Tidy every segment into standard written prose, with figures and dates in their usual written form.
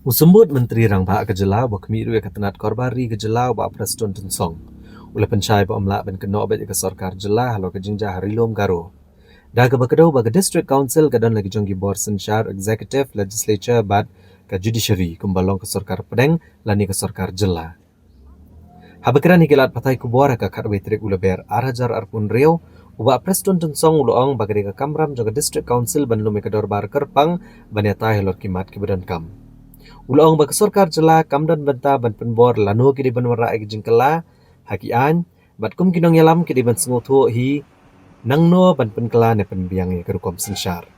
Usambut Menteri Rangbah Kejelau berkemiru ketenat korbari Kejelau ba Prestone Tensong. Ula pencai ba omlak ben kena obet ke Sorkar jelah halo ke Jingiakhih rilom Garo. Dah ke berkedau ba ke District Council ke dan lagi jonggi board sensyar executive legislature bad ke judiciary kumbalong ke Sorkar Pedeng lani ke Sorkar jelah. Habekeran hikilat patai kubuar ke katwe trik ula ber arhajar arpun rio uba Prestone Tensong uluong bagari ke kamram jongke District Council ban lume ke dorbar kerpang ban yatai halor kimat ke badan kam. Ulang bak Sorkar jelah kamdan benta ban penbor lanu kidi ban wara eg jingkela hakian bat kum kinong yalam kidi ban sengotu hi nangno ban penkela ne penbiang ke rukom sensyar.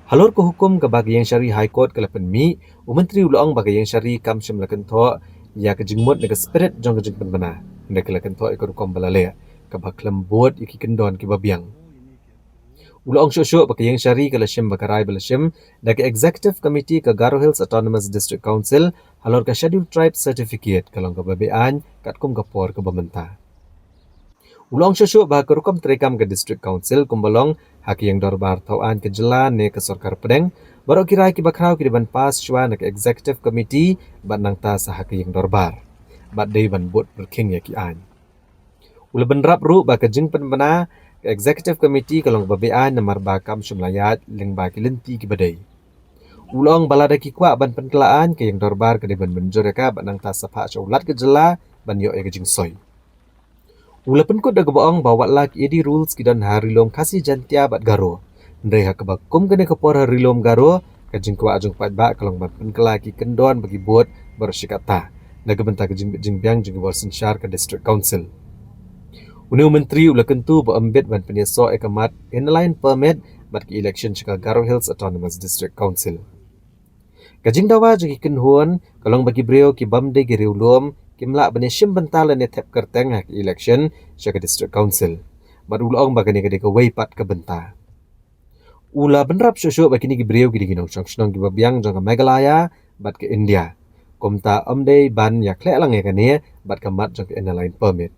Halor ko hukum ke bagi yang syari High Court ke lepen mi menteri ulang bagi yang syari kam syam laken tho ya ke jingmut ne ke spirit jong ke jing penbena ne ke laken tho ke rukom balale ke bak lembut iki kendon ki babiang. Ulang syok pakai yang syari ke lashim bakarai belashim dari Executive Committee ke Garo Hills Autonomous District Council halor ke Scheduled Tribe Certificate kalau ke babean kat kum kapor ke bamenta. Ulang syok bah ke rukam terekam ke District Council kumbalong haki yang dorbar tauan ke jelan ne ke Sorkar Pedeng baru kirai ki bakrau ki ban pas syua ne ke Executive Committee ban nang ta sahaki yang dorbar. Bat dei ban bot berking ya ki an. Ula benrap ru ba ke jing penbena Executive Committee kalau babean namar bakam syumlayat ling baki lenti ki badai. Ulang balada ki kwa ban penkelaan ke yang dorbar ke ban benjur ka ban nang ta sapa syaulat ke jela ban yo ke jing soy. Ula penkut da geboong bawa lak edi rules ki dan harilom kasih jantia bat Garo. Ndai hak bakum kene ke por harilom Garo ke jing kwa ajung pat ba kalau ban penkela ki kendon bagi buat bersyikata. Naga benta ke jing biang jing borsen syar ke District Council. Unu menteri ula kentu berambit ban penyeso ekamat inline permit bat ki election chika Garo Hills Autonomous District Council. Kajing dawa jagi kenhuan kalong bagi breo ki bamde gi riulum kimla beneshim bental ne tep kerteng hak election chika District Council. Bat ulong bagani ke deka weipat ke benta. Ula benrap syosyo bakini gi breo gi ginong syong gi babiang jong Meghalaya bat ke India. Komta amde ban yak lek lang ekane bat kamat jong inline permit.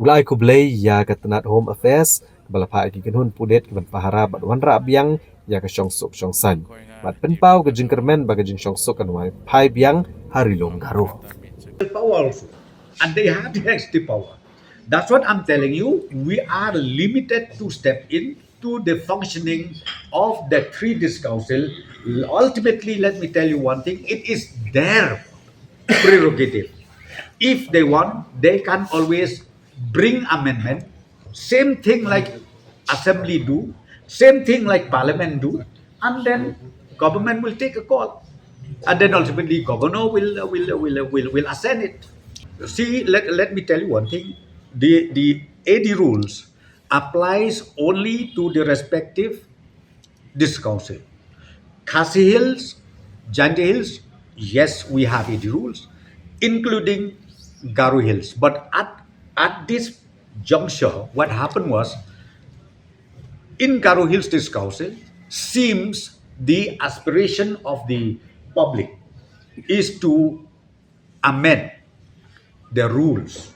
Ulai ku blay ya ke tenat Home Affairs balapa iki kenhun pudet ke ban pahara bat wanra biang ya ke syongsuk syongsan bat penpau ke jingkermen bagi jing syongsuk kan wai pai biang harilom Garo. Power also, and they have the executive power. That's what I'm telling you. We are limited to step in to the functioning of the three disc council. Ultimately, let me tell you one thing: it is their prerogative. If they want, they can always bring amendment. Same thing like assembly do, same thing like parliament do, and then government will take a call, and then ultimately governor will ascend it. See, let me tell you one thing: the AD rules applies only to the respective disc council. Khasi Hills, Jingiakhih Hills, yes, we have AD rules, including Garo Hills. But at this juncture, what happened was, in Garo Hills District Council, seems the aspiration of the public is to amend the rules,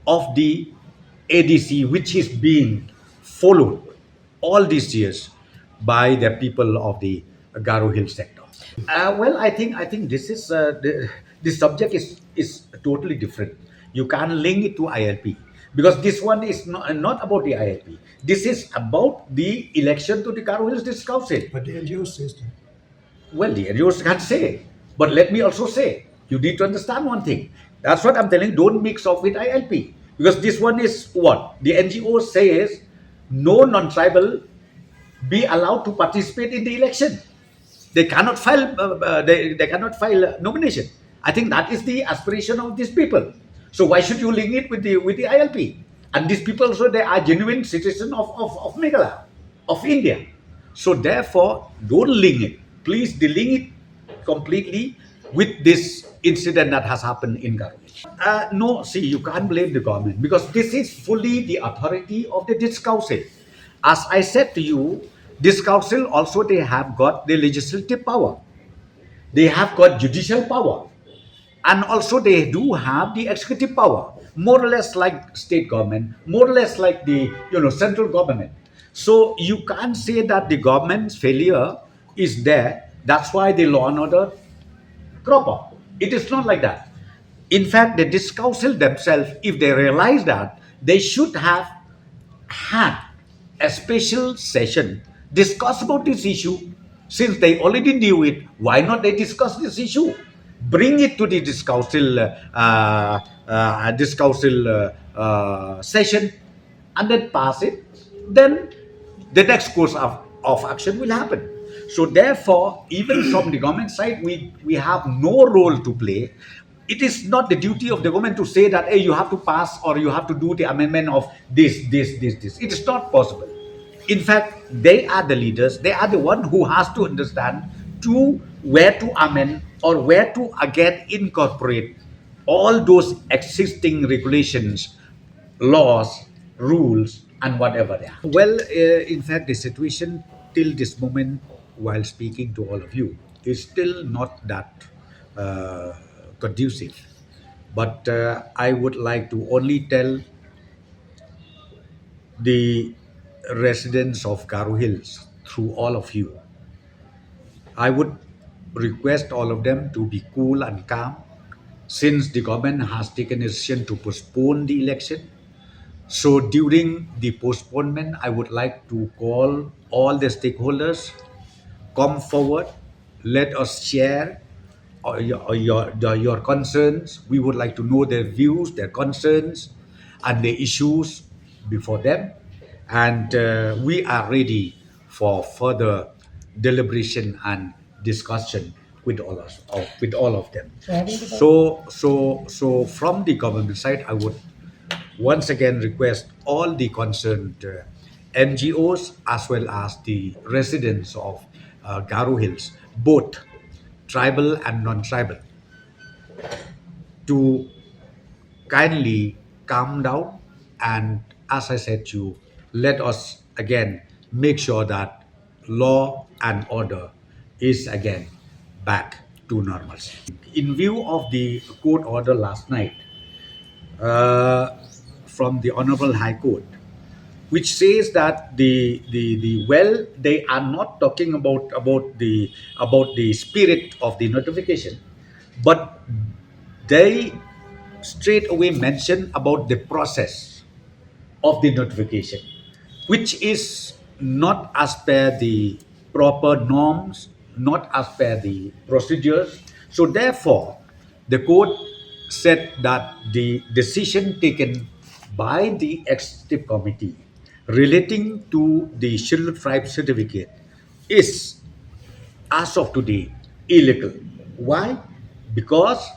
of the ADC, which is being followed all these years by the people of the Garo Hill sector. Well, I think this is this subject is totally different. You can't link it to ILP because this one is not about the ILP. This is about the election to the Garo Hills District Council. But the NGO says that. Well, the NGOs can't say, but let me also say, you need to understand one thing. That's what I'm telling. Don't mix up with ILP because this one is what the NGO says: no non-tribal be allowed to participate in the election. They cannot file. They cannot file nomination. I think that is the aspiration of these people. So why should you link it with the ILP? And these people, so they are genuine citizens of Meghalaya, of India. So therefore, don't link it. Please delink it completely with this incident that has happened in Garo. No, see, you can't blame the government because this is fully the authority of the District Council. As I said to you, this council also, they have got the legislative power, they have got judicial power, and also they do have the executive power, more or less like state government, more or less like the central government. So you can't say that the government's failure is there. That's why the law and order crop up. It is not like that. In fact, the disc council themselves, if they realize that, they should have had a special session discuss about this issue. Since they already knew it, why not they discuss this issue? Bring it to the disc council, session, and then pass it. Then the next course of action will happen. So therefore, even from the government side, we have no role to play. It is not the duty of the government to say that, hey, you have to pass or you have to do the amendment of this. It is not possible. In fact, they are the leaders. They are the one who has to understand to where to amend or where to again incorporate all those existing regulations, laws, rules, and whatever they are. Well, in fact, the situation till this moment, while speaking to all of you, is still not that uh, conducive. But I would like to only tell the residents of Garo Hills through all of you, I would request all of them to be cool and calm since the government has taken a decision to postpone the election. So during the postponement, I would like to call all the stakeholders, come forward, let us share your concerns. We would like to know their views, their concerns, and the issues before them. And we are ready for further deliberation and discussion with all of them. So from the government side, I would once again request all the concerned NGOs as well as the residents of Garo Hills, both tribal and non-tribal, to kindly calm down and, as I said to you, let us again make sure that law and order is again back to normalcy. In view of the court order last night uh, from the Honorable High Court, which says that the well, they are not talking about the spirit of the notification, but they straight away mention about the process of the notification, which is not as per the proper norms, not as per the procedures. So therefore, the court said that the decision taken by the executive committee relating to the scheduled tribe certificate is, as of today, illegal. Why? Because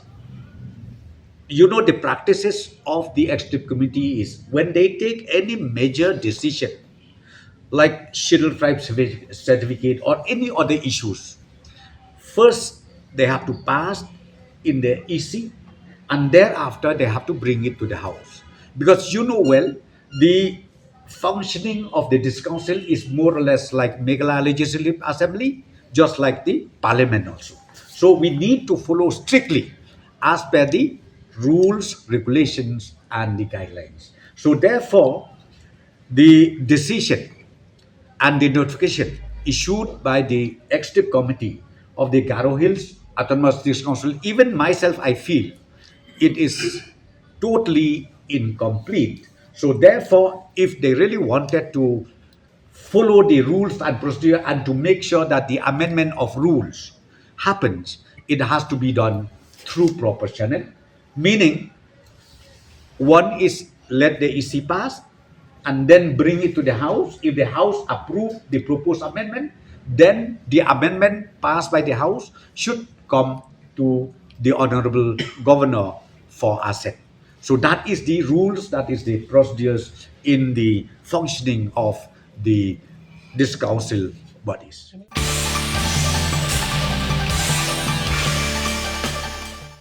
the practices of the executive committee is when they take any major decision like scheduled tribe certificate or any other issues, first they have to pass in the EC and thereafter they have to bring it to the house, because well the functioning of the disc council is more or less like Meghalaya Legislative Assembly, just like the parliament also. So we need to follow strictly as per the rules, regulations, and the guidelines. So therefore, the decision and the notification issued by the executive committee of the Garo Hills Autonomous District Council, even myself, I feel it is totally incomplete. So therefore, if they really wanted to follow the rules and procedure and to make sure that the amendment of rules happens, it has to be done through proper channel, meaning one is let the EC pass and then bring it to the House. If the House approve the proposed amendment, then the amendment passed by the House should come to the Honorable Governor for assent. So that is the rules, that is the procedures in the functioning of this council bodies.